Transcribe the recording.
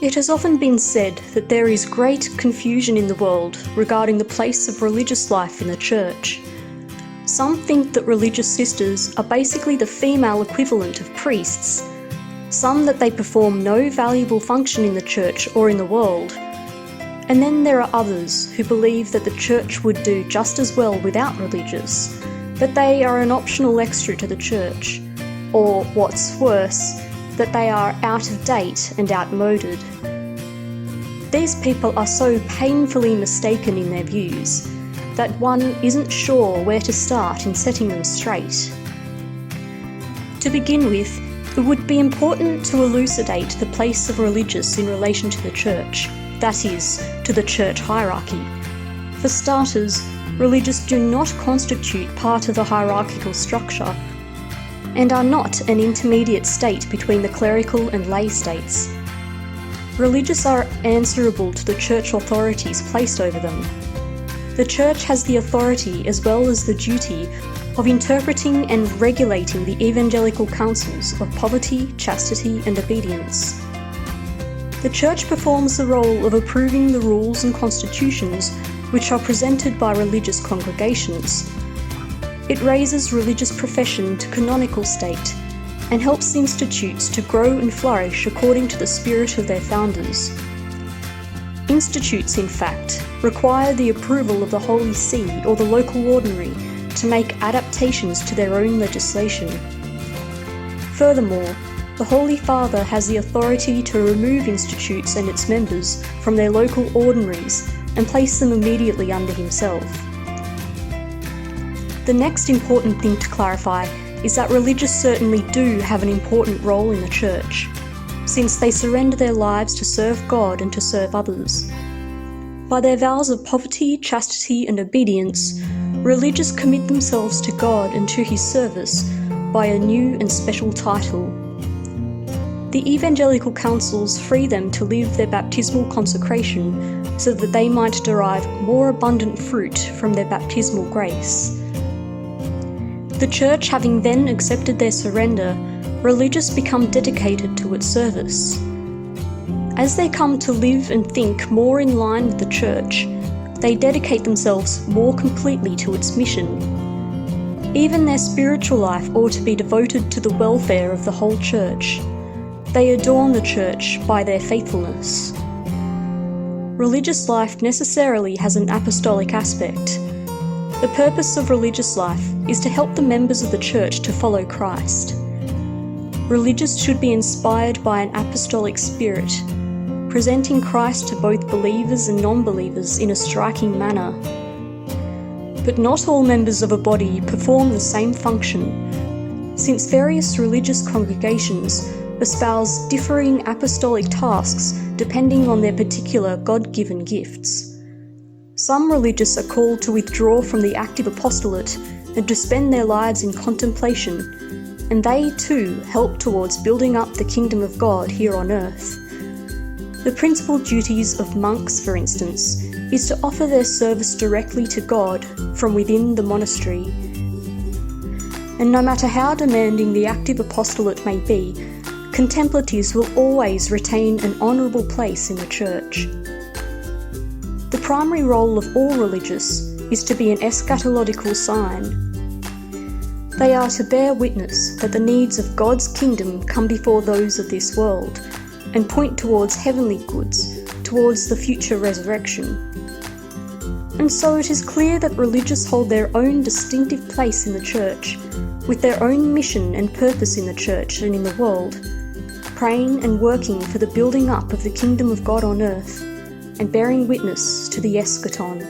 It has often been said that there is great confusion in the world regarding the place of religious life in the church. Some think that religious sisters are basically the female equivalent of priests, some that they perform no valuable function in the church or in the world, and then there are others who believe that the church would do just as well without religious, that they are an optional extra to the church, or what's worse, that they are out of date and outmoded. These people are so painfully mistaken in their views that one isn't sure where to start in setting them straight. To begin with, it would be important to elucidate the place of religious in relation to the church, that is, to the church hierarchy. For starters, religious do not constitute part of the hierarchical structure and are not an intermediate state between the clerical and lay states. Religious are answerable to the church authorities placed over them. The church has the authority as well as the duty of interpreting and regulating the evangelical counsels of poverty, chastity, and obedience. The church performs the role of approving the rules and constitutions which are presented by religious congregations. It raises religious profession to canonical state and helps institutes to grow and flourish according to the spirit of their founders. Institutes, in fact, require the approval of the Holy See or the local ordinary to make adaptations to their own legislation. Furthermore, the Holy Father has the authority to remove institutes and its members from their local ordinaries and place them immediately under himself. The next important thing to clarify is that religious certainly do have an important role in the church, since they surrender their lives to serve God and to serve others. By their vows of poverty, chastity, and obedience, religious commit themselves to God and to his service by a new and special title. The evangelical counsels free them to live their baptismal consecration so that they might derive more abundant fruit from their baptismal grace. The church having then accepted their surrender, religious become dedicated to its service. As they come to live and think more in line with the church, they dedicate themselves more completely to its mission. Even their spiritual life ought to be devoted to the welfare of the whole church. They adorn the church by their faithfulness. Religious life necessarily has an apostolic aspect. The purpose of religious life is to help the members of the church to follow Christ. Religious should be inspired by an apostolic spirit, presenting Christ to both believers and non-believers in a striking manner. But not all members of a body perform the same function, since various religious congregations espouse differing apostolic tasks depending on their particular God-given gifts. Some religious are called to withdraw from the active apostolate and to spend their lives in contemplation, and they too help towards building up the kingdom of God here on earth. The principal duties of monks, for instance, is to offer their service directly to God from within the monastery. And no matter how demanding the active apostolate may be, contemplatives will always retain an honourable place in the church. The primary role of all religious is to be an eschatological sign. They are to bear witness that the needs of God's kingdom come before those of this world, and point towards heavenly goods, towards the future resurrection. And so it is clear that religious hold their own distinctive place in the church, with their own mission and purpose in the church and in the world, praying and working for the building up of the kingdom of God on earth, and bearing witness to the eschaton.